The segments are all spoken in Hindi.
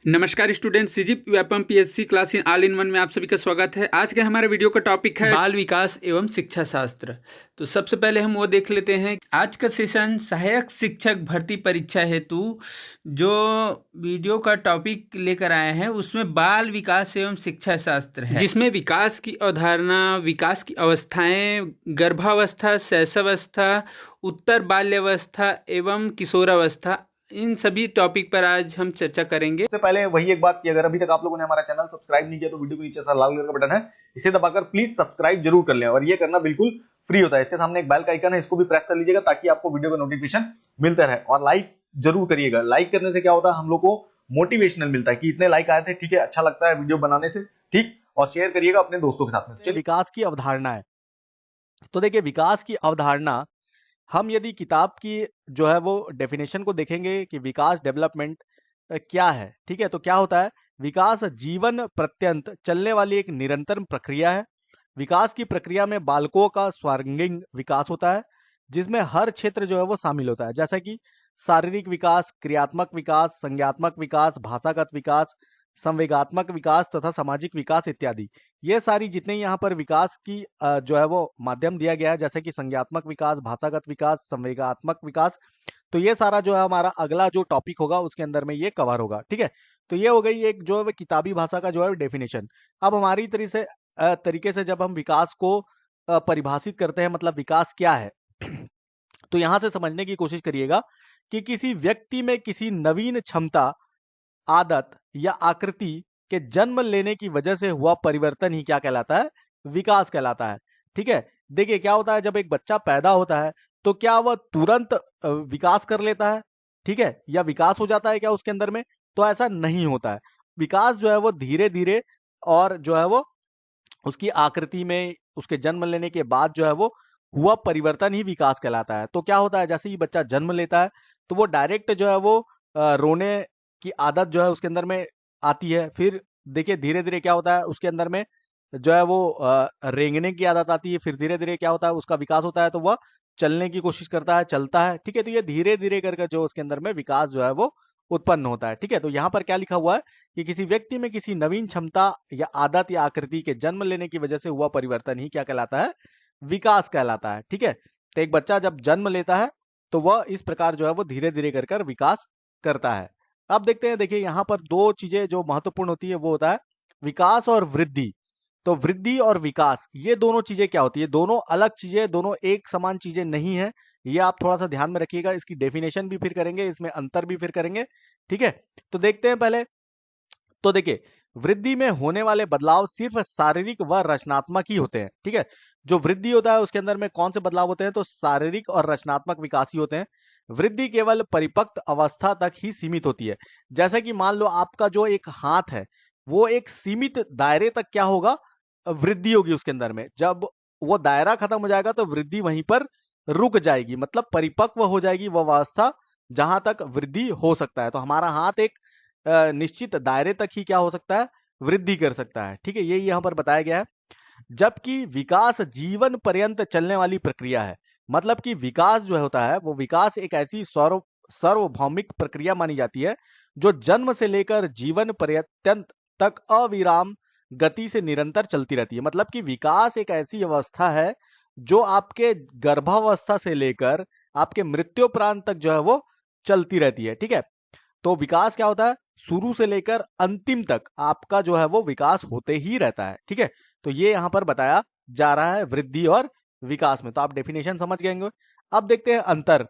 नमस्कार स्टूडेंट, सीजीप Vyapam PSC class in all in one में आप सभी का स्वागत है। आज के हमारे वीडियो का टॉपिक है बाल विकास एवं शिक्षा शास्त्र। तो सबसे पहले हम वो देख लेते हैं। आज का सेशन सहायक शिक्षक भर्ती परीक्षा हेतु जो वीडियो का टॉपिक लेकर आए हैं उसमें बाल विकास एवं शिक्षा शास्त्र है, जिसमें विकास की अवधारणा, विकास की अवस्थाएं, गर्भावस्था, शैशवावस्था, उत्तर बाल्यावस्था एवं किशोरावस्था, इन सभी टॉपिक पर आज हम चर्चा करेंगे। सबसे पहले वही एक बात कि अगर अभी तक आप लोगों ने हमारा चैनल सब्सक्राइब नहीं किया तो वीडियो के नीचे सा लाल कलर का बटन है, इसे दबाकर प्लीज सब्सक्राइब जरूर कर लें। और ये करना बिल्कुल फ्री होता है। इसके सामने एक बेल का आइकन है, इसको भी प्रेस कर लीजिएगा ताकि आपको वीडियो का नोटिफिकेशन मिलता रहे। और लाइक जरूर करिएगा। लाइक करने से क्या होता है, हम लोग को मोटिवेशनल मिलता है कि इतने लाइक आए थे, ठीक है, अच्छा लगता है वीडियो बनाने से, ठीक। और शेयर करिएगा अपने दोस्तों के साथ में। चलिए, विकास की अवधारणा है। तो देखिए, विकास की अवधारणा हम यदि किताब की जो है वो डेफिनेशन को देखेंगे कि विकास डेवलपमेंट क्या है, ठीक है। तो क्या होता है, विकास जीवन प्रत्यंत चलने वाली एक निरंतर प्रक्रिया है। विकास की प्रक्रिया में बालकों का सर्वांगीण विकास होता है, जिसमें हर क्षेत्र जो है वो शामिल होता है, जैसा कि शारीरिक विकास, क्रियात्मक विकास, संज्ञात्मक विकास, भाषागत विकास, संवेगात्मक विकास तथा सामाजिक विकास इत्यादि। ये सारी जितने यहाँ पर विकास की जो है वो माध्यम दिया गया है, जैसे कि संज्ञात्मक विकास, भाषागत विकास, संवेगात्मक विकास, तो ये सारा जो है हमारा अगला जो टॉपिक होगा उसके अंदर में ये कवर होगा, ठीक है। तो ये हो गई एक जो है किताबी भाषा का जो है डेफिनेशन। अब हमारी तरीके से जब हम विकास को परिभाषित करते हैं, मतलब विकास क्या है, तो यहाँ से समझने की कोशिश करिएगा कि किसी व्यक्ति में किसी नवीन क्षमता, आदत या आकृति के जन्म लेने की वजह से हुआ परिवर्तन ही क्या कहलाता है, विकास कहलाता है, ठीक है। देखिए क्या होता है, जब एक बच्चा पैदा होता है तो क्या वह तुरंत विकास कर लेता है, ठीक है, या विकास हो जाता है क्या उसके अंदर में? तो ऐसा नहीं होता है। विकास जो है वो धीरे धीरे और जो है वो उसकी आकृति में उसके जन्म लेने के बाद जो है वो हुआ परिवर्तन ही विकास कहलाता है। तो क्या होता है, जैसे ही बच्चा जन्म लेता है तो वो डायरेक्ट जो है वो रोने की आदत जो है उसके अंदर में आती है। फिर देखिए धीरे धीरे क्या होता है, उसके अंदर में जो है वो रेंगने की आदत आती है। फिर धीरे धीरे क्या होता है, उसका विकास होता है तो वह चलने की कोशिश करता है, चलता है, ठीक है। तो ये धीरे धीरे करके जो उसके अंदर में विकास जो है वो उत्पन्न होता है, ठीक है। तो यहाँ पर क्या लिखा हुआ है कि किसी व्यक्ति में किसी नवीन क्षमता या आदत या आकृति के जन्म लेने की वजह से हुआ परिवर्तन ही क्या कहलाता है, विकास कहलाता है, ठीक है। तो एक बच्चा जब जन्म लेता है तो वह इस प्रकार जो है वो धीरे धीरे कर विकास करता है। अब देखते हैं, देखिए यहाँ पर दो चीजें जो महत्वपूर्ण होती है वो होता है विकास और वृद्धि। तो वृद्धि और विकास ये दोनों चीजें क्या होती है, दोनों अलग चीजें, दोनों एक समान चीजें नहीं है। ये आप थोड़ा सा ध्यान में रखिएगा। इसकी डेफिनेशन भी फिर करेंगे, इसमें अंतर भी फिर करेंगे, ठीक है। तो देखते हैं पहले। तो देखिए, वृद्धि में होने वाले बदलाव सिर्फ शारीरिक व रचनात्मक ही होते हैं, ठीक है। जो वृद्धि होता है उसके अंदर में कौन से बदलाव होते हैं, तो शारीरिक और रचनात्मक विकास ही होते हैं। वृद्धि केवल परिपक्व अवस्था तक ही सीमित होती है। जैसे कि मान लो आपका जो एक हाथ है वो एक सीमित दायरे तक क्या होगा, वृद्धि होगी उसके अंदर में। जब वो दायरा खत्म हो जाएगा तो वृद्धि वहीं पर रुक जाएगी, मतलब परिपक्व हो जाएगी वह अवस्था जहां तक वृद्धि हो सकता है। तो हमारा हाथ एक निश्चित दायरे तक ही क्या हो सकता है, वृद्धि कर सकता है, ठीक है। ये यहाँ पर बताया गया है। जबकि विकास जीवन पर्यंत चलने वाली प्रक्रिया है। मतलब कि विकास जो होता है वो विकास एक ऐसी सार्वभौमिक प्रक्रिया मानी जाती है जो जन्म से लेकर जीवन पर्यंत तक अविराम गति से निरंतर चलती रहती है। मतलब कि विकास एक ऐसी अवस्था है जो आपके गर्भावस्था से लेकर आपके मृत्युपरांत तक जो है वो चलती रहती है, ठीक है। तो विकास क्या होता है, शुरू से लेकर अंतिम तक आपका जो है वो विकास होते ही रहता है, ठीक है। तो ये यहां पर बताया जा रहा है वृद्धि और विकास में। तो आप डेफिनेशन समझ गए होंगे। अब देखते हैं अंतर।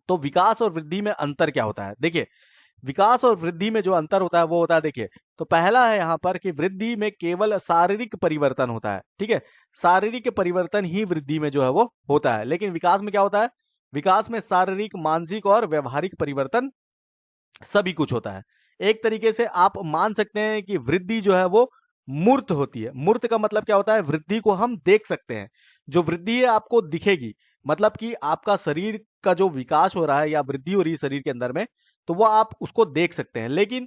तो विकास और वृद्धि में अंतर क्या होता है, देखिए विकास और वृद्धि में जो अंतर होता है वो होता है, देखिए तो पहला है यहाँ पर कि वृद्धि में केवल शारीरिक परिवर्तन होता है, ठीक है। शारीरिक परिवर्तन ही वृद्धि में जो है वो होता है। लेकिन विकास में क्या होता है, विकास में शारीरिक, मानसिक और व्यवहारिक परिवर्तन सभी कुछ होता है। एक तरीके से आप मान सकते हैं कि वृद्धि जो है वो मूर्त होती है। मूर्त का मतलब क्या होता है, वृद्धि को हम देख सकते हैं। जो वृद्धि है आपको दिखेगी, मतलब कि आपका शरीर का जो विकास हो रहा है या वृद्धि हो रही है शरीर के अंदर में, तो वो आप उसको देख सकते हैं। लेकिन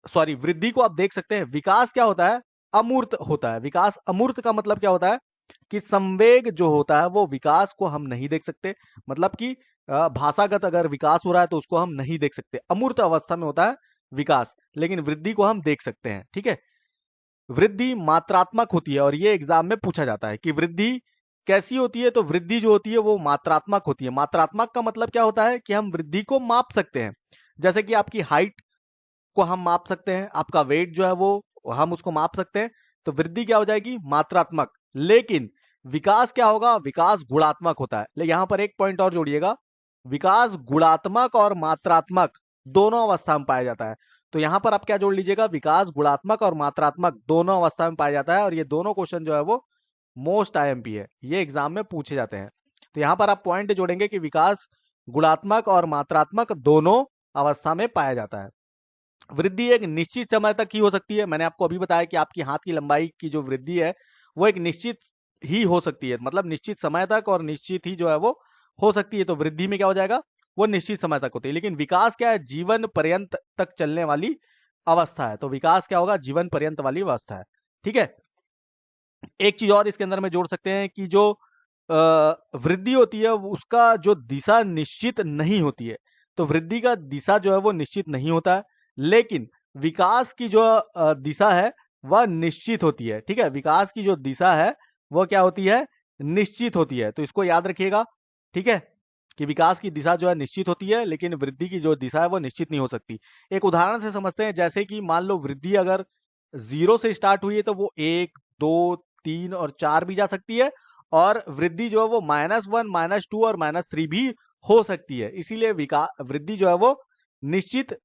सॉरी, वृद्धि को आप देख सकते हैं। विकास क्या होता है, अमूर्त होता है। विकास अमूर्त का मतलब क्या होता है कि संवेग जो होता है वो विकास को हम नहीं देख सकते। मतलब कि भाषागत अगर विकास हो रहा है तो उसको हम नहीं देख सकते, अमूर्त अवस्था में होता है विकास, लेकिन वृद्धि को हम देख सकते हैं। ठीक है, वृद्धि मात्रात्मक होती है और ये एग्जाम में पूछा जाता है कि वृद्धि कैसी होती है। तो वृद्धि जो होती है वो मात्रात्मक होती है। मात्रात्मक का मतलब क्या होता है कि हम वृद्धि को माप सकते हैं। जैसे कि आपकी हाइट को हम माप सकते हैं, आपका वेट जो है वो हम उसको माप सकते हैं। तो वृद्धि क्या हो जाएगी? मात्रात्मक। लेकिन विकास क्या होगा? विकास गुणात्मक होता है। लेकिन यहां पर एक पॉइंट और जोड़िएगा, विकास गुणात्मक और मात्रात्मक दोनों अवस्था में पाया जाता है। तो यहां पर आप क्या जोड़ लीजिएगा? विकास गुणात्मक और मात्रात्मक दोनों अवस्था में पाया जाता है। और ये दोनों क्वेश्चन जो है वो मोस्ट आईएमपी है, ये एग्जाम में पूछे जाते हैं। तो यहां पर आप पॉइंट जोड़ेंगे कि विकास गुणात्मक और मात्रात्मक दोनों अवस्था में पाया जाता है। वृद्धि एक निश्चित समय तक ही हो सकती है। मैंने आपको अभी बताया कि आपकी हाथ की लंबाई की जो वृद्धि है वो एक निश्चित ही हो सकती है, मतलब निश्चित समय तक और निश्चित ही जो है वो हो सकती है। तो वृद्धि में क्या हो जाएगा? वो निश्चित समय तक होती है। लेकिन विकास क्या है? जीवन पर्यंत तक चलने वाली अवस्था है। तो विकास क्या होगा? जीवन पर्यंत वाली अवस्था है। ठीक है, एक चीज और इसके अंदर में जोड़ सकते हैं कि जो वृद्धि होती है उसका जो दिशा निश्चित नहीं होती है। तो वृद्धि का दिशा जो है वो निश्चित नहीं होता है, लेकिन विकास की जो दिशा है वह निश्चित होती है। ठीक है, विकास की जो दिशा है वह क्या होती है? निश्चित होती है। तो इसको याद रखिएगा। ठीक है, कि विकास की दिशा जो है निश्चित होती है, लेकिन वृद्धि की जो दिशा है वो निश्चित नहीं हो सकती। एक उदाहरण से समझते हैं, जैसे कि मान लो वृद्धि अगर 0 से स्टार्ट हुई है तो वो 1, 2, 3 और 4 भी जा सकती है। और वृद्धि जो है वो -1, -2 और -3 भी हो सकती है। इसीलिए वृद्धि जो है वो निश्चित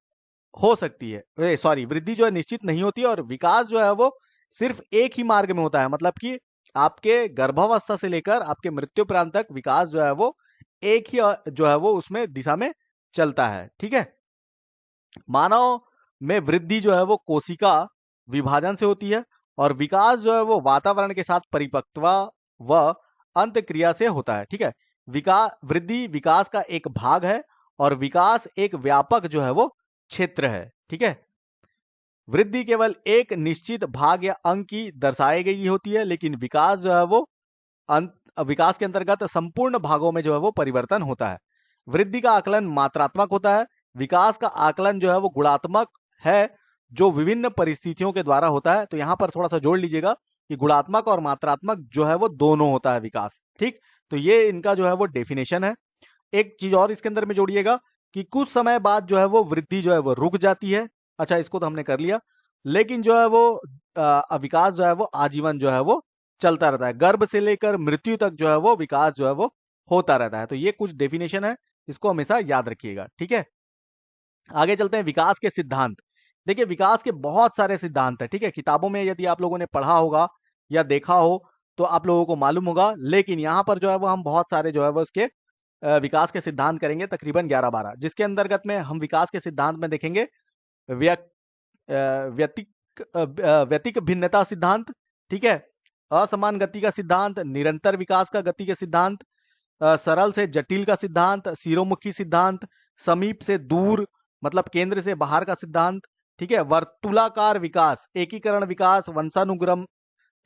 हो सकती है, सॉरी, वृद्धि जो है निश्चित नहीं होती है। और विकास जो है वो सिर्फ एक ही मार्ग में होता है, मतलब कि आपके गर्भावस्था से लेकर आपके मृत्यु प्रांत तक विकास जो है वो एक ही जो है वो उसमें दिशा में चलता है। ठीक है, मानव में वृद्धि जो है वो कोशिका विभाजन से होती है और विकास जो है वो वातावरण के साथ परिपक्वता व अंत क्रिया से होता है। ठीक है, वृद्धि विकास का एक भाग है और विकास एक व्यापक जो है वो क्षेत्र है। ठीक है, वृद्धि केवल एक निश्चित भाग या अंग की दर्शाई गई होती है, लेकिन विकास जो है वो विकास के अंतर्गत संपूर्ण भागों में जो है वो परिवर्तन होता है। वृद्धि का आकलन मात्रात्मक होता है, विकास का आकलन जो है वो गुणात्मक है, जो विभिन्न परिस्थितियों के द्वारा होता है। तो यहां पर थोड़ा सा जोड़ लीजिएगा कि गुणात्मक और मात्रात्मक जो है वो दोनों होता है विकास। ठीक, तो ये इनका जो है वो डेफिनेशन है। एक चीज और इसके अंदर में जोड़िएगा कि कुछ समय बाद जो है वो वृद्धि जो है वो रुक जाती है। अच्छा, इसको तो हमने कर लिया, लेकिन जो है वो विकास जो है वो आजीवन जो है वो चलता रहता है। गर्भ से लेकर मृत्यु तक जो है वो विकास जो है वो होता रहता है। तो ये कुछ डेफिनेशन है, इसको हमेशा याद रखिएगा। ठीक है, आगे चलते हैं। विकास के सिद्धांत। देखिए, विकास के बहुत सारे सिद्धांत है। ठीक है, किताबों में यदि आप लोगों ने पढ़ा होगा या देखा हो तो आप लोगों को मालूम होगा, लेकिन यहाँ पर जो है वो हम बहुत सारे जो है वो उसके विकास के सिद्धांत करेंगे, तकरीबन 11-12, जिसके अंतर्गत में हम विकास के सिद्धांत में देखेंगे व्यतिक भिन्नता सिद्धांत। ठीक है, असमान गति का सिद्धांत, निरंतर विकास का गति के सिद्धांत, सरल से जटिल का सिद्धांत, सिरोमुखी सिद्धांत, समीप से दूर मतलब केंद्र से बाहर का सिद्धांत। ठीक है, वर्तुलाकार विकास, एकीकरण विकास, वंशानुक्रम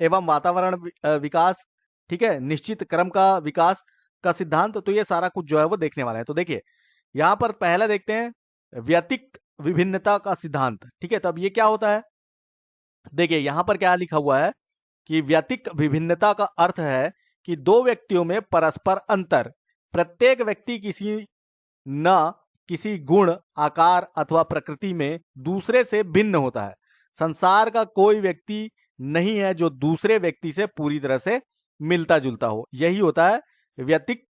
एवं वातावरण विकास। ठीक है, निश्चित क्रम का विकास का सिद्धांत। तो ये सारा कुछ जो है वो देखने वाला है। तो देखिए, यहां पर पहला देखते हैं व्यतिक विभिन्नता का सिद्धांत। ठीक है, तब ये क्या होता है? देखिए, यहां पर क्या लिखा हुआ है कि व्यतिक विभिन्नता का अर्थ है कि दो व्यक्तियों में परस्पर अंतर, प्रत्येक व्यक्ति किसी गुण, आकार अथवा प्रकृति में दूसरे से भिन्न होता है। संसार का कोई व्यक्ति नहीं है जो दूसरे व्यक्ति से पूरी तरह से मिलता जुलता हो। यही होता है व्यतिक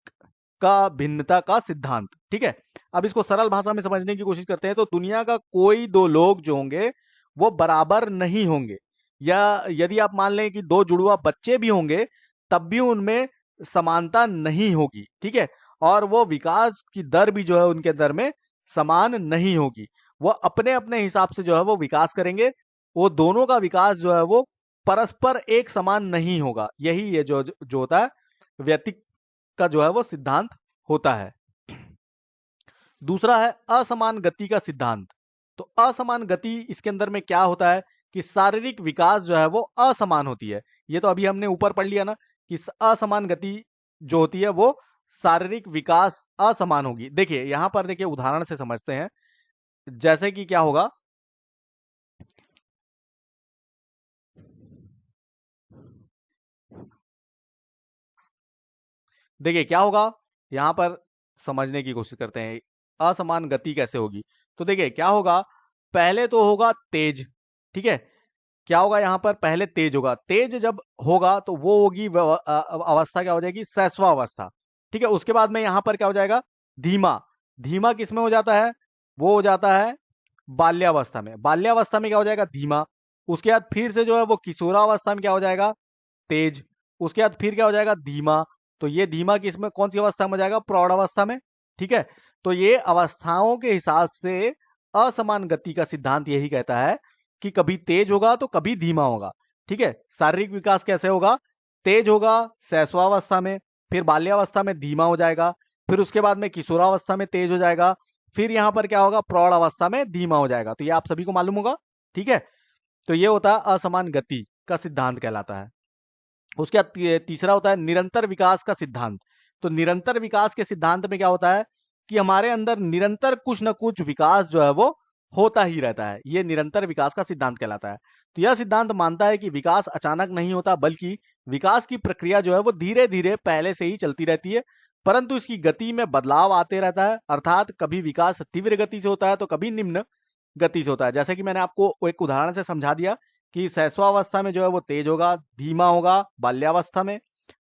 का भिन्नता का सिद्धांत। ठीक है, अब इसको सरल भाषा में समझने की कोशिश करते हैं। तो दुनिया का कोई दो लोग जो होंगे वो बराबर नहीं होंगे, या यदि आप मान लें कि दो जुड़वा बच्चे भी होंगे तब भी उनमें समानता नहीं होगी। ठीक है, और वो विकास की दर भी जो है उनके दर में समान नहीं होगी। वो अपने अपने हिसाब से जो है वो विकास करेंगे। वो दोनों का विकास जो है वो परस्पर एक समान नहीं होगा। यही ये जो होता है व्यतिक का जो है वो सिद्धांत होता है। दूसरा है असमान गति का सिद्धांत। तो असमान गति, इसके अंदर में क्या होता है कि शारीरिक विकास जो है वो असमान होती है। ये तो अभी हमने ऊपर पढ़ लिया ना कि असमान गति जो होती है वो शारीरिक विकास असमान होगी। देखिए, यहां पर देखिए उदाहरण से समझते हैं। जैसे कि क्या होगा देखिए क्या होगा, यहाँ पर समझने की कोशिश करते हैं असमान गति कैसे होगी। तो देखिए क्या होगा, पहले तो होगा तेज, ठीक है। क्या होगा यहाँ पर, पहले तेज होगा, तेज जब होगा तो वो होगी अवस्था क्या हो जाएगी, सैस्वा अवस्था, ठीक है। उसके बाद में यहाँ पर क्या हो जाएगा, धीमा। धीमा किसमें हो जाता है, वो हो जाता है बाल्यावस्था में। बाल्यावस्था में क्या हो जाएगा, धीमा। उसके बाद फिर से जो है वो किशोरावस्था में क्या हो जाएगा, तेज। उसके बाद फिर क्या हो जाएगा, धीमा। तो ये धीमा किसमें, कौन सी अवस्था में हो जाएगा, प्रौढ़ अवस्था में, ठीक है। तो ये अवस्थाओं के हिसाब से असमान गति का सिद्धांत यही कहता है कि कभी तेज होगा तो कभी धीमा होगा, ठीक है। शारीरिक विकास कैसे होगा, तेज होगा शैशवावस्था में, फिर बाल्यावस्था में धीमा हो जाएगा, फिर उसके बाद में किशोरावस्था में तेज हो जाएगा, फिर यहाँ पर क्या होगा, प्रौढ़ अवस्था में धीमा हो जाएगा। तो ये आप सभी को मालूम होगा, ठीक है। तो ये होता है असमान गति का सिद्धांत कहलाता है। उसके बाद तीसरा होता है निरंतर विकास का सिद्धांत। तो निरंतर विकास के सिद्धांत में क्या होता है कि हमारे अंदर निरंतर कुछ न कुछ विकास जो है वो होता ही रहता है। ये निरंतर विकास का सिद्धांत कहलाता है। तो यह सिद्धांत मानता है कि विकास अचानक नहीं होता, बल्कि विकास की प्रक्रिया जो है वो धीरे धीरे पहले से ही चलती रहती है, परंतु इसकी गति में बदलाव आते रहता है। अर्थात कभी विकास तीव्र गति से होता है तो कभी निम्न गति से होता है। जैसे कि मैंने आपको एक उदाहरण से समझा दिया कि शैशवावस्था में जो है वो तेज होगा, धीमा होगा बाल्यावस्था में,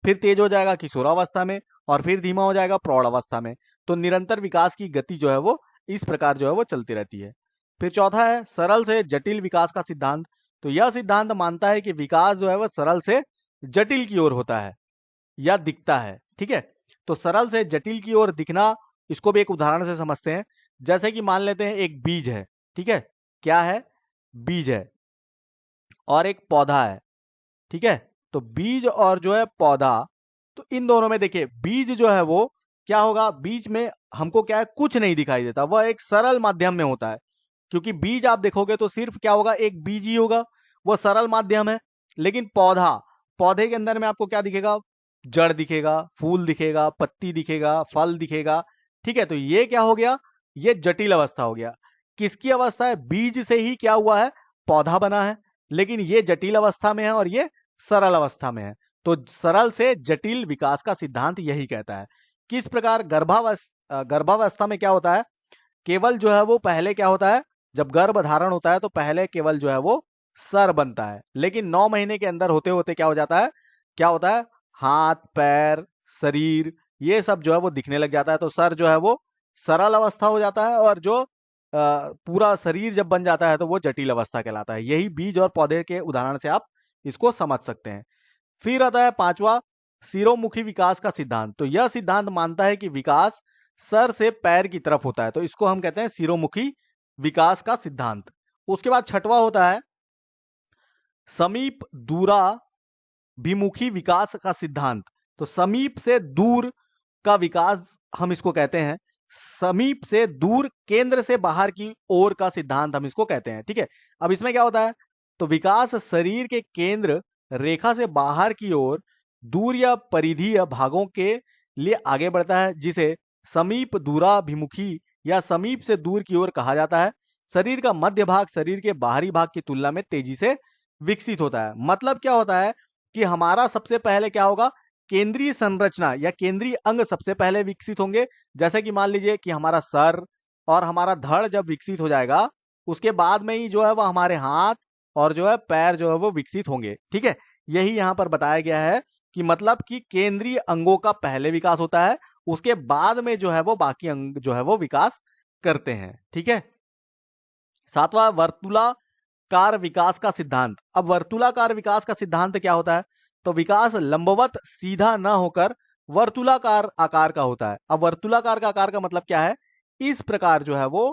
फिर तेज हो जाएगा किशोरावस्था में, और फिर धीमा हो जाएगा प्रौढ़ अवस्था में। तो निरंतर विकास की गति जो है वो इस प्रकार जो है वो चलती रहती है। फिर चौथा है सरल से जटिल विकास का सिद्धांत। तो यह सिद्धांत मानता है कि विकास जो है वह सरल से जटिल की ओर होता है या दिखता है, ठीक है। तो सरल से जटिल की ओर दिखना, इसको भी एक उदाहरण से समझते हैं। जैसे कि मान लेते हैं एक बीज है, ठीक है, क्या है, बीज है, और एक पौधा है, ठीक है। तो बीज और जो है पौधा, तो इन दोनों में देखिए बीज जो है वो क्या होगा, बीज में हमको क्या है, कुछ नहीं दिखाई देता, वह एक सरल माध्यम में होता है। क्योंकि बीज आप देखोगे तो सिर्फ क्या होगा, एक बीज ही होगा, वो सरल माध्यम है। लेकिन पौधा, पौधे के अंदर में आपको क्या दिखेगा, जड़ दिखेगा, फूल दिखेगा, पत्ती दिखेगा, फल दिखेगा, ठीक है। तो ये क्या हो गया, ये जटिल अवस्था हो गया। किसकी अवस्था है, बीज से ही क्या हुआ है, पौधा बना है, लेकिन ये जटिल अवस्था में है और ये सरल अवस्था में है। तो सरल से जटिल विकास का सिद्धांत यही कहता है। किस प्रकार गर्भावस्था में क्या होता है, केवल जो है वो पहले क्या होता है, जब गर्भ धारण होता है तो पहले केवल जो है वो सर बनता है, लेकिन 9 महीने के अंदर होते होते क्या हो जाता है, क्या होता है, हाथ पैर शरीर ये सब जो है वो दिखने लग जाता है। तो सर जो है वो सरल अवस्था हो जाता है, और जो पूरा शरीर जब बन जाता है तो वो जटिल अवस्था कहलाता है। यही बीज और पौधे के उदाहरण से आप इसको समझ सकते हैं। फिर आता है पांचवा सिरोमुखी विकास का सिद्धांत। तो यह सिद्धांत मानता है कि विकास सर से पैर की तरफ होता है, तो इसको हम कहते हैं सिरोमुखी विकास का सिद्धांत। उसके बाद छठवां होता है समीप दूराभिमुखी विकास का सिद्धांत। तो समीप से दूर का विकास हम इसको कहते हैं, समीप से दूर केंद्र से बाहर की ओर का सिद्धांत हम इसको कहते हैं, ठीक है। अब इसमें क्या होता है, तो विकास शरीर के केंद्र रेखा से बाहर की ओर दूर या परिधीय भागों के लिए आगे बढ़ता है, जिसे समीप दूराभिमुखी या समीप से दूर की ओर कहा जाता है। शरीर का मध्य भाग शरीर के बाहरी भाग की तुलना में तेजी से विकसित होता है। मतलब क्या होता है कि हमारा सबसे पहले क्या होगा, केंद्रीय संरचना या केंद्रीय अंग सबसे पहले विकसित होंगे। जैसे कि मान लीजिए कि हमारा सर और हमारा धड़ जब विकसित हो जाएगा, उसके बाद में ही जो है वो हमारे हाथ और जो है पैर जो है वो विकसित होंगे, ठीक है। यही यहाँ पर बताया गया है कि मतलब कि केंद्रीय अंगों का पहले विकास होता है, उसके बाद में जो है वो बाकी अंग जो है वो विकास करते हैं, ठीक है। सातवां वर्तुलाकार विकास का सिद्धांत। अब वर्तुलाकार विकास का सिद्धांत क्या होता है, तो विकास लंबवत सीधा न होकर वर्तुलाकार आकार का होता है। अब वर्तुलाकार का आकार का मतलब क्या है, इस प्रकार जो है वो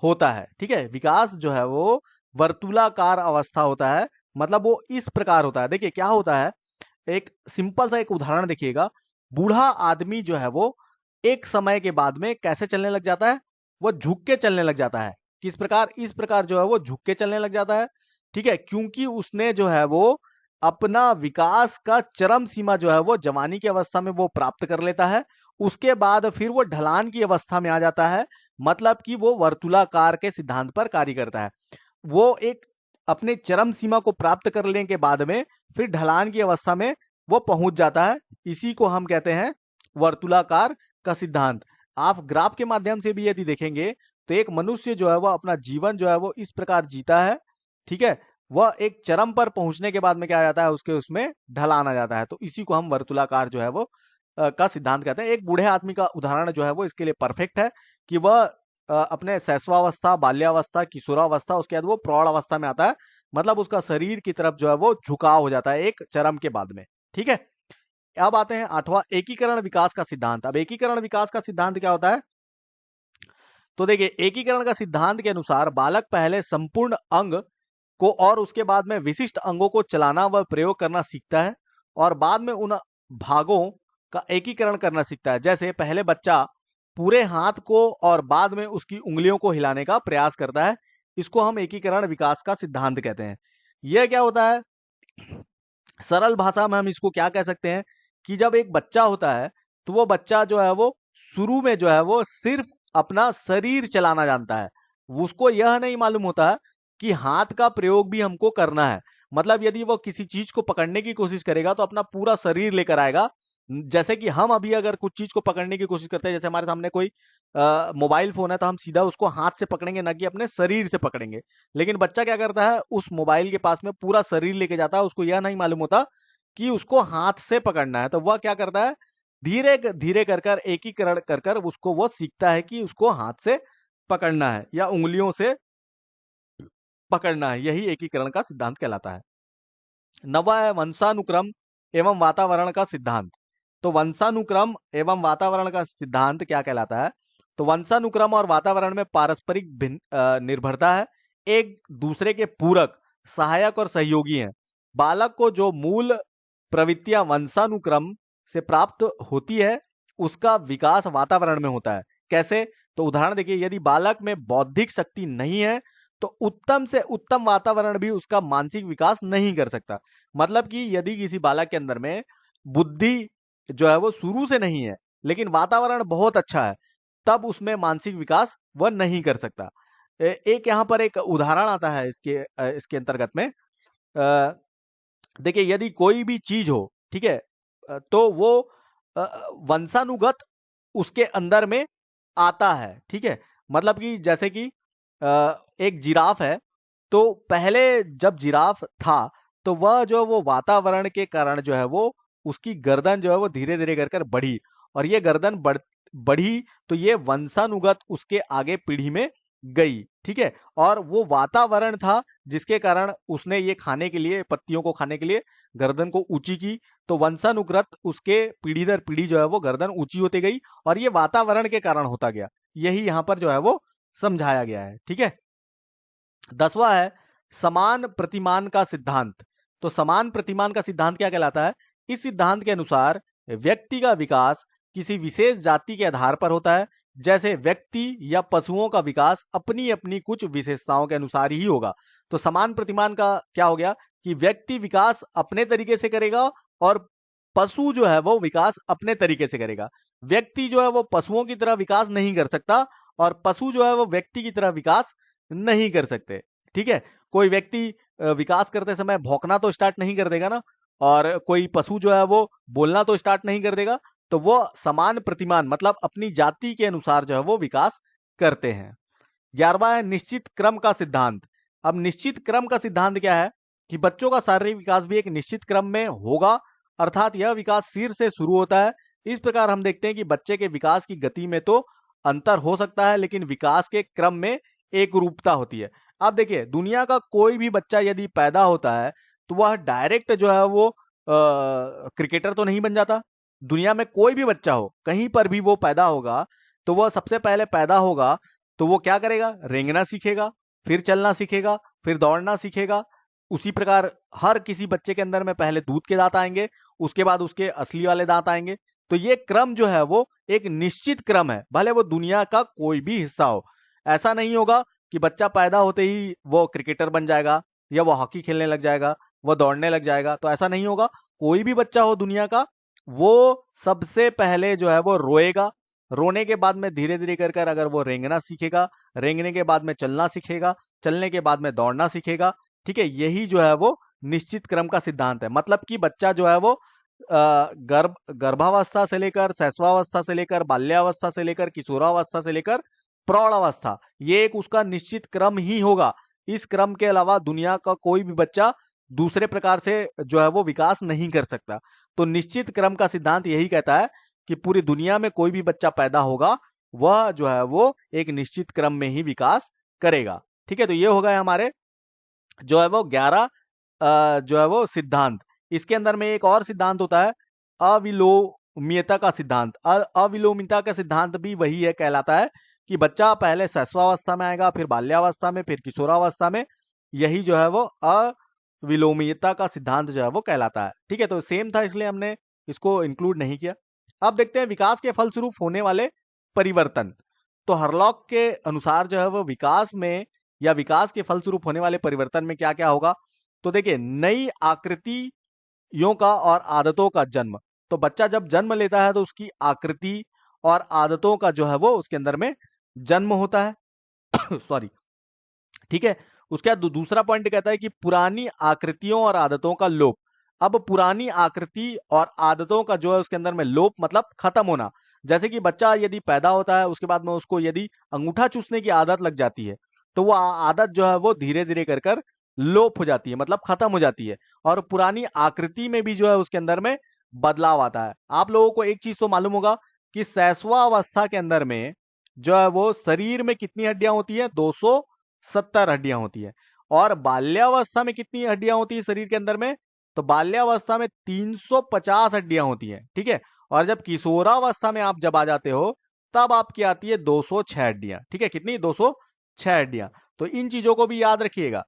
होता है, ठीक है। विकास जो है वो वर्तुलाकार अवस्था होता है, मतलब वो इस प्रकार होता है। देखिए क्या होता है, एक सिंपल सा एक उदाहरण देखिएगा। बूढ़ा आदमी जो है वो एक समय के बाद में कैसे चलने लग जाता है, वो झुक के चलने लग जाता है। किस प्रकार, इस प्रकार जो है वो झुक के चलने लग जाता है, ठीक है। क्योंकि उसने जो है वो अपना विकास का चरम सीमा जो है वो जवानी की अवस्था में वो प्राप्त कर लेता है। उसके बाद फिर वो ढलान की अवस्था में आ जाता है, मतलब कि वो वर्तुलाकार के सिद्धांत पर कार्य करता है। वो एक अपने चरम सीमा को प्राप्त कर लेने के बाद में फिर ढलान की अवस्था में वो पहुंच जाता है। इसी को हम कहते हैं वर्तुलाकार का सिद्धांत। आप ग्राफ के माध्यम से भी यदि देखेंगे तो एक मनुष्य जो है वह अपना जीवन जो है वो इस प्रकार जीता है, ठीक है। वह एक चरम पर पहुंचने के बाद में क्या आ जाता है, उसके उसमें ढलान आ जाता है। तो इसी को हम वर्तुलाकार जो है वो का सिद्धांत कहते हैं। एक बूढ़े आदमी का उदाहरण जो है वो इसके लिए परफेक्ट है कि वह अपने शैशवावस्था, बाल्यावस्था, किशोरावस्था, उसके बाद वो प्रौढ़ अवस्था में आता है। मतलब उसका शरीर की तरफ जो है वो झुकाव हो जाता है एक चरम के बाद में, ठीक है। अब आते हैं 8वां, एकीकरण विकास का सिद्धांत। अब एकीकरण विकास का सिद्धांत क्या होता है? तो देखिए, एकीकरण का सिद्धांत के अनुसार बालक पहले संपूर्ण अंग को और उसके बाद में विशिष्ट अंगों को चलाना व प्रयोग करना सीखता है और बाद में उन भागों का एकीकरण करना सीखता है। जैसे पहले बच्चा पूरे हाथ को और बाद में उसकी उंगलियों को हिलाने का प्रयास करता है। इसको हम एकीकरण विकास का सिद्धांत कहते हैं। यह क्या होता है? सरल भाषा में हम इसको क्या कह सकते हैं कि जब एक बच्चा होता है तो वो बच्चा जो है वो शुरू में जो है वो सिर्फ अपना शरीर चलाना जानता है। उसको यह नहीं मालूम होता है कि हाथ का प्रयोग भी हमको करना है। मतलब यदि वो किसी चीज को पकड़ने की कोशिश करेगा तो अपना पूरा शरीर लेकर आएगा। जैसे कि हम अभी अगर कुछ चीज को पकड़ने की कोशिश करते हैं, जैसे हमारे सामने कोई मोबाइल फोन है, तो हम सीधा उसको हाथ से पकड़ेंगे, ना कि अपने शरीर से पकड़ेंगे। लेकिन बच्चा क्या करता है, उस मोबाइल के पास में पूरा शरीर लेके जाता है। उसको यह नहीं मालूम होता कि उसको हाथ से पकड़ना है। तो वह क्या करता है, धीरे धीरे कर कर एकीकरण कर कर उसको वो सीखता है कि उसको हाथ से पकड़ना है या उंगलियों से पकड़ना है। यही एकीकरण का सिद्धांत कहलाता है। 9वां है वंशानुक्रम एवं वातावरण का सिद्धांत। तो वंशानुक्रम एवं वातावरण का सिद्धांत क्या कहलाता है? तो वंशानुक्रम और वातावरण में पारस्परिक निर्भरता है, एक दूसरे के पूरक, सहायक और सहयोगी हैं। बालक को जो मूल प्रवृत्तियां वंशानुक्रम से प्राप्त होती है, उसका विकास वातावरण में होता है। कैसे? तो उदाहरण देखिए, यदि बालक में बौद्धिक शक्ति नहीं है तो उत्तम से उत्तम वातावरण भी उसका मानसिक विकास नहीं कर सकता। मतलब कि यदि किसी बालक के अंदर में बुद्धि जो है वो शुरू से नहीं है, लेकिन वातावरण बहुत अच्छा है, तब उसमें मानसिक विकास वह नहीं कर सकता। एक यहाँ पर एक उदाहरण आता है इसके अंतर्गत में। देखिए, यदि कोई भी चीज हो, ठीक है, तो वो वंशानुगत उसके अंदर में आता है, ठीक है। मतलब कि जैसे कि एक जिराफ है, तो पहले जब जिराफ था तो वह जो वो वातावरण के कारण जो है वो उसकी गर्दन जो है वो धीरे धीरे कर कर बढ़ी, और ये गर्दन बढ़ी तो ये वंशानुगत उसके आगे पीढ़ी में गई, ठीक है। और वो वातावरण था जिसके कारण उसने ये खाने के लिए, पत्तियों को खाने के लिए गर्दन को ऊंची की। तो वंशानुगत उसके पीढ़ी दर पीढ़ी जो है वो गर्दन ऊंची होती गई और ये वातावरण के कारण होता गया। यही यहाँ पर जो है वो समझाया गया है, ठीक है। 10वां है समान प्रतिमान का सिद्धांत। तो समान प्रतिमान का सिद्धांत क्या कहलाता है? इस सिद्धांत के अनुसार व्यक्ति का विकास किसी विशेष जाति के आधार पर होता है। जैसे व्यक्ति या पशुओं का विकास अपनी अपनी कुछ विशेषताओं के अनुसार ही होगा। तो समान प्रतिमान का क्या हो गया कि व्यक्ति विकास अपने तरीके से करेगा और पशु जो है वो विकास अपने तरीके से करेगा। व्यक्ति जो है वो पशुओं की तरह विकास नहीं कर सकता और पशु जो है वो व्यक्ति की तरह विकास नहीं कर सकते, ठीक है। कोई व्यक्ति विकास करते समय भौंकना तो स्टार्ट नहीं कर देगा ना, और कोई पशु जो है वो बोलना तो स्टार्ट नहीं कर देगा। तो वो समान प्रतिमान मतलब अपनी जाति के अनुसार जो है वो विकास करते हैं। 11वां है निश्चित क्रम का सिद्धांत। अब निश्चित क्रम का सिद्धांत क्या है कि बच्चों का शारीरिक विकास भी एक निश्चित क्रम में होगा, अर्थात यह विकास सिर से शुरू होता है। इस प्रकार हम देखते हैं कि बच्चे के विकास की गति में तो अंतर हो सकता है, लेकिन विकास के क्रम में एक रूपता होती है। अब देखिए, दुनिया का कोई भी बच्चा यदि पैदा होता है तो वह डायरेक्ट जो है वो क्रिकेटर तो नहीं बन जाता। दुनिया में कोई भी बच्चा हो, कहीं पर भी वो पैदा होगा, तो वह सबसे पहले पैदा होगा तो वो क्या करेगा, रेंगना सीखेगा, फिर चलना सीखेगा, फिर दौड़ना सीखेगा। उसी प्रकार हर किसी बच्चे के अंदर में पहले दूध के दांत आएंगे, उसके बाद उसके असली वाले दांत आएंगे। तो ये क्रम जो है वो एक निश्चित क्रम है, भले वो दुनिया का कोई भी हिस्सा हो। ऐसा नहीं होगा कि बच्चा पैदा होते ही वो क्रिकेटर बन जाएगा या वो हॉकी खेलने लग जाएगा, वो दौड़ने लग जाएगा। तो ऐसा नहीं होगा। कोई भी बच्चा हो दुनिया का, वो सबसे पहले जो है वो रोएगा, रोने के बाद में धीरे धीरे कर कर अगर वो रेंगना सीखेगा, रेंगने के बाद में चलना सीखेगा, चलने के बाद में दौड़ना सीखेगा, ठीक है। यही जो है वो निश्चित क्रम का सिद्धांत है। मतलब कि बच्चा जो है वो गर्भावस्था से लेकर शैशवावस्था से लेकर बाल्यावस्था से लेकर किशोरावस्था से लेकर प्रौढ़ावस्था, ये एक उसका निश्चित क्रम ही होगा। इस क्रम के अलावा दुनिया का कोई भी बच्चा दूसरे प्रकार से जो है वो विकास नहीं कर सकता। तो निश्चित क्रम का सिद्धांत यही कहता है कि पूरी दुनिया में कोई भी बच्चा पैदा होगा वह जो है वो एक निश्चित क्रम में ही विकास करेगा। ठीक है, तो ये हो गए हमारे जो है वो 11 जो है वो सिद्धांत। इसके अंदर में एक और सिद्धांत होता है अविलोम्यता का सिद्धांत। अविलोम्यता का सिद्धांत भी वही है, कहलाता है कि बच्चा पहले शैशवावस्था में आएगा, फिर बाल्यावस्था में, फिर किशोरावस्था में। यही जो है वो अविलोम्यता का सिद्धांत जो है वो कहलाता है। ठीक है, तो सेम था इसलिए हमने इसको इंक्लूड नहीं किया। अब देखते हैं विकास के फलस्वरूप होने वाले परिवर्तन। तो हरलॉक के अनुसार जो है वो विकास में या विकास के फलस्वरूप होने वाले परिवर्तन में क्या क्या होगा। तो देखिए, नई आकृतियों का और आदतों का जन्म। तो बच्चा जब जन्म लेता है तो उसकी आकृति और आदतों का जो है वो उसके अंदर में जन्म होता है सॉरी। ठीक है, उसके बाद दूसरा पॉइंट कहता है कि पुरानी आकृतियों और आदतों का लोप। अब पुरानी आकृति और आदतों का जो है उसके अंदर में लोप मतलब खत्म होना। जैसे कि बच्चा यदि पैदा होता है, उसके बाद में उसको यदि अंगूठा चूसने की आदत लग जाती है तो वो आदत जो है वो धीरे धीरे कर कर लोप हो जाती है, मतलब खत्म हो जाती है। और पुरानी आकृति में भी जो है उसके अंदर में बदलाव आता है। आप लोगों को एक चीज तो मालूम होगा कि शैशवावस्था के अंदर में जो है वो शरीर में कितनी हड्डियां होती है, 270 हड्डियां होती है। और बाल्यावस्था में कितनी हड्डियां होती है शरीर के अंदर में, तो बाल्यावस्था में 350 हड्डियां होती हैं। ठीक है, और जब किशोरावस्था में आप जब आ जाते हो तब आपकी आती है 206 हड्डियां। ठीक है, कितनी, 206 हड्डियां। तो इन चीजों को भी याद रखिएगा।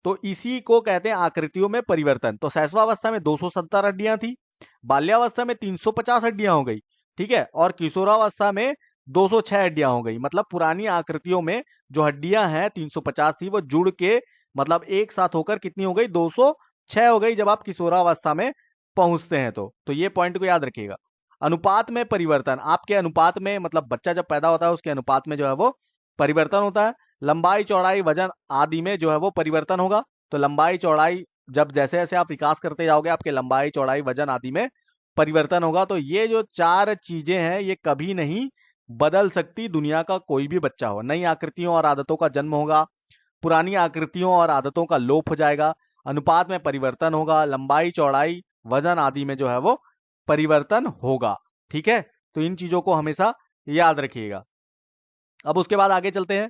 तो इसी को कहते हैं आकृतियों में परिवर्तन। तो शैशवावस्था में 270 हड्डियां थी, बाल्यावस्था में 350 हड्डियां हो गई। ठीक है, और किशोरावस्था में 206 हड्डियां हो गई। मतलब पुरानी आकृतियों में जो हड्डियां हैं 350 थी वो जुड़ के मतलब एक साथ होकर कितनी हो गई, 206 हो गई जब आप किशोरावस्था में पहुंचते हैं। तो ये पॉइंट को याद रखिएगा। अनुपात में परिवर्तन, आपके अनुपात में मतलब बच्चा जब पैदा होता है उसके अनुपात में जो है वो परिवर्तन होता है। लंबाई चौड़ाई वजन आदि में जो है वो परिवर्तन होगा। तो लंबाई चौड़ाई जब जैसे जैसे आप विकास करते जाओगे आपके लंबाई चौड़ाई वजन आदि में परिवर्तन होगा। तो ये जो 4 चीजें हैं ये कभी नहीं बदल सकती, दुनिया का कोई भी बच्चा हो। नई आकृतियों और आदतों का जन्म होगा, पुरानी आकृतियों और आदतों का लोप हो जाएगा, अनुपात में परिवर्तन होगा, लंबाई चौड़ाई वजन आदि में जो है वो परिवर्तन होगा। ठीक है, तो इन चीजों को हमेशा याद रखिएगा। अब उसके बाद आगे चलते हैं,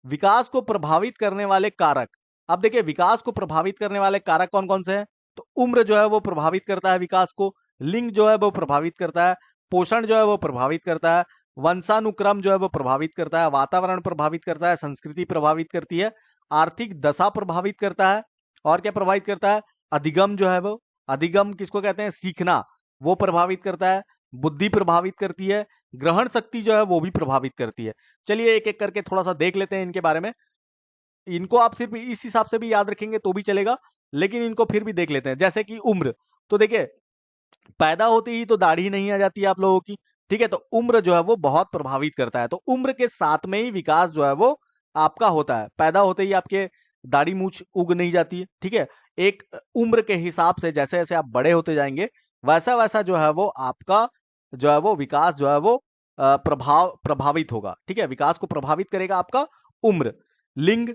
विकास को प्रभावित करने वाले कारक। अब देखिए, विकास को प्रभावित करने वाले कारक कौन कौन से हैं। तो उम्र जो है वो प्रभावित करता है विकास को, लिंग जो है वो प्रभावित करता है, पोषण जो है वो प्रभावित करता है, वंशानुक्रम जो है वो प्रभावित करता है, वातावरण प्रभावित करता है, संस्कृति प्रभावित करती है, आर्थिक दशा प्रभावित करता है, और क्या प्रभावित करता है, अधिगम जो है वो, अधिगम किसको कहते हैं, सीखना, वो प्रभावित करता है, बुद्धि प्रभावित करती है, ग्रहण शक्ति जो है वो भी प्रभावित करती है। चलिए एक एक करके थोड़ा सा देख लेते हैं इनके बारे में। इनको आप सिर्फ इस हिसाब से भी याद रखेंगे तो भी चलेगा, लेकिन इनको फिर भी देख लेते हैं। जैसे कि उम्र, तो देखिए पैदा होते ही तो दाढ़ी नहीं आ जाती है आप लोगों की। ठीक है, तो उम्र जो है वो बहुत प्रभावित करता है। तो उम्र के साथ में ही विकास जो है वो आपका होता है। पैदा होते ही आपके दाढ़ी मूछ उग नहीं जाती है। ठीक है, एक उम्र के हिसाब से जैसे जैसे आप बड़े होते जाएंगे वैसा वैसा जो है वो आपका जो है वो विकास जो है वो प्रभावित होगा। ठीक है, विकास को प्रभावित करेगा आपका उम्र। लिंग,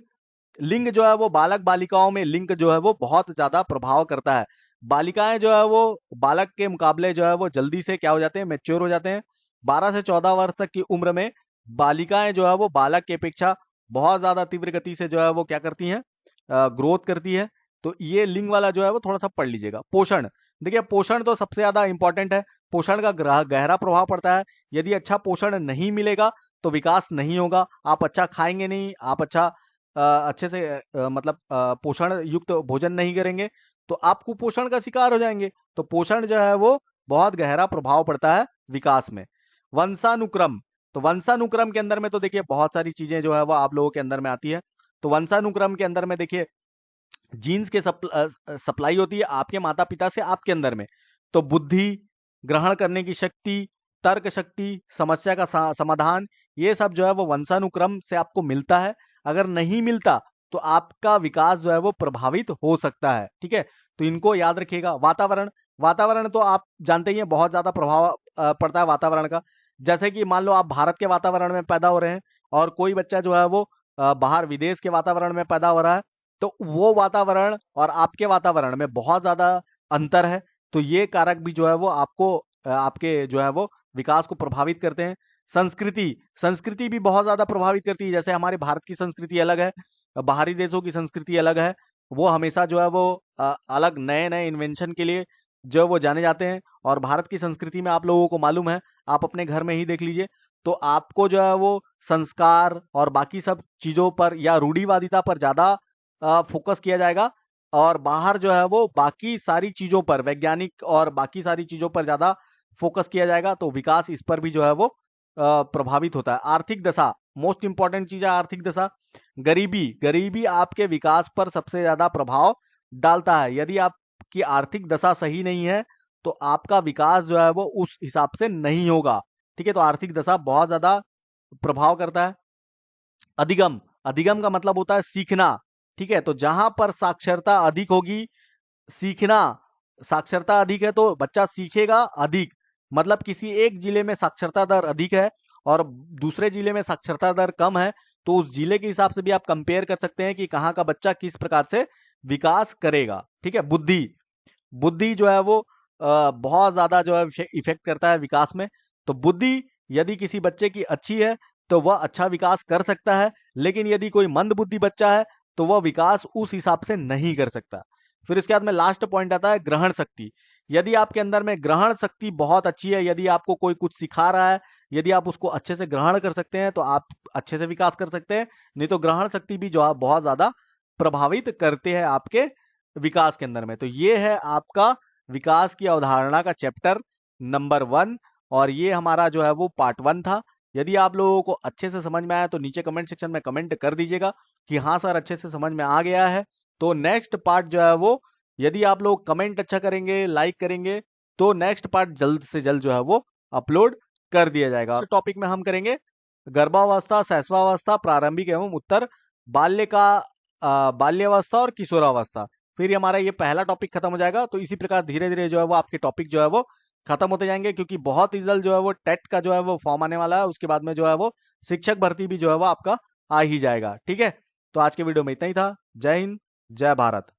लिंग जो है वो बालक बालिकाओं में लिंग जो है वो बहुत ज्यादा प्रभाव करता है। बालिकाएं जो है वो बालक के मुकाबले जो है वो जल्दी से क्या हो जाते हैं, मैच्योर हो जाते हैं। 12 से 14 वर्ष तक की उम्र में बालिकाएं जो है वो बालक की अपेक्षा बहुत ज्यादा तीव्र गति से जो है वो क्या करती हैं, ग्रोथ करती है। तो ये लिंग वाला जो है वो थोड़ा सा पढ़ लीजिएगा। पोषण, देखिए पोषण तो सबसे ज्यादा इंपॉर्टेंट है। पोषण का गहरा प्रभाव पड़ता है। यदि अच्छा पोषण नहीं मिलेगा तो विकास नहीं होगा। आप अच्छा खाएंगे नहीं, आप अच्छा अच्छे से मतलब पोषण युक्त भोजन नहीं करेंगे तो आप कुपोषण का शिकार हो जाएंगे। तो पोषण जो है वो बहुत गहरा प्रभाव पड़ता है विकास में। वंशानुक्रम, तो वंशानुक्रम के अंदर में तो देखिए बहुत सारी चीजें जो है वो आप लोगों के अंदर में आती है। तो वंशानुक्रम के अंदर में देखिए जीन्स के सप्लाई होती है आपके माता पिता से आपके अंदर में। तो बुद्धि, ग्रहण करने की शक्ति, तर्क शक्ति, समस्या का समाधान, ये सब जो है वो वंशानुक्रम से आपको मिलता है। अगर नहीं मिलता तो आपका विकास जो है वो प्रभावित हो सकता है। ठीक है, तो इनको याद रखिएगा। वातावरण, वातावरण तो आप जानते ही हैं, बहुत ज्यादा प्रभाव पड़ता है वातावरण का। जैसे कि मान लो आप भारत के वातावरण में पैदा हो रहे हैं और कोई बच्चा जो है वो बाहर विदेश के वातावरण में पैदा हो रहा है, तो वो वातावरण और आपके वातावरण में बहुत ज्यादा अंतर है। तो ये कारक भी जो है वो आपको आपके जो है वो विकास को प्रभावित करते हैं। संस्कृति संस्कृति भी बहुत ज्यादा प्रभावित करती है। जैसे हमारे भारत की संस्कृति अलग है, बाहरी देशों की संस्कृति अलग है। वो हमेशा जो है वो अलग नए नए इन्वेंशन के लिए जो वो जाने जाते हैं। और भारत की संस्कृति में आप लोगों को मालूम है, आप अपने घर में ही देख लीजिए, तो आपको जो है वो संस्कार और बाकी सब चीजों पर या रूढ़िवादिता पर ज्यादा फोकस किया जाएगा, और बाहर जो है वो बाकी सारी चीजों पर, वैज्ञानिक और बाकी सारी चीजों पर ज्यादा फोकस किया जाएगा। तो विकास इस पर भी जो है वो प्रभावित होता है। आर्थिक दशा, मोस्ट इंपॉर्टेंट चीज है आर्थिक दशा। गरीबी गरीबी आपके विकास पर सबसे ज्यादा प्रभाव डालता है। यदि आपकी आर्थिक दशा सही नहीं है तो आपका विकास जो है वो उस हिसाब से नहीं होगा। ठीक है, तो आर्थिक दशा बहुत ज्यादा प्रभाव करता है। अधिगम, अधिगम का मतलब होता है सीखना। ठीक है, तो जहां पर साक्षरता अधिक होगी, सीखना, साक्षरता अधिक है तो बच्चा सीखेगा अधिक। मतलब किसी एक जिले में साक्षरता दर अधिक है और दूसरे जिले में साक्षरता दर कम है, तो उस जिले के हिसाब से भी आप कंपेयर कर सकते हैं कि कहाँ का बच्चा किस प्रकार से विकास करेगा। ठीक है, बुद्धि, बुद्धि जो है वो बहुत ज्यादा जो है इफेक्ट करता है विकास में। तो बुद्धि यदि किसी बच्चे की अच्छी है तो वह अच्छा विकास कर सकता है, लेकिन यदि कोई मंद बुद्धि बच्चा है तो वह विकास उस हिसाब से नहीं कर सकता। फिर इसके बाद में लास्ट पॉइंट आता है ग्रहण शक्ति। यदि आपके अंदर में ग्रहण शक्ति बहुत अच्छी है, यदि आपको कोई कुछ सिखा रहा है, यदि आप उसको अच्छे से ग्रहण कर सकते हैं तो आप अच्छे से विकास कर सकते हैं। नहीं तो ग्रहण शक्ति भी जो है बहुत ज्यादा प्रभावित करते हैं आपके विकास के अंदर में। तो ये है आपका विकास की अवधारणा का चैप्टर नंबर 1, और ये हमारा जो है वो पार्ट 1 था। यदि आप लोगों को अच्छे से समझ में आया तो नीचे कमेंट सेक्शन में कमेंट कर दीजिएगा कि हाँ सर अच्छे से समझ में आ गया है। तो नेक्स्ट पार्ट जो है वो, यदि आप लोग कमेंट अच्छा करेंगे, लाइक करेंगे, तो नेक्स्ट पार्ट जल्द से जल्द जो है वो अपलोड कर दिया जाएगा। इस टॉपिक में हम करेंगे गर्भावस्था, शैशवावस्था, प्रारंभिक एवं उत्तर बाल्य का बाल्यावस्था और किशोरावस्था। फिर हमारा ये पहला टॉपिक खत्म हो जाएगा। तो इसी प्रकार धीरे धीरे जो है वो आपके टॉपिक जो है वो खत्म होते जाएंगे, क्योंकि बहुत ही जल्द जो है वो टेट का जो है वो फॉर्म आने वाला है। उसके बाद में जो है वो शिक्षक भर्ती भी जो है वो आपका आ ही जाएगा। ठीक है, तो आज के वीडियो में इतना ही था। जय हिंद, जय भारत।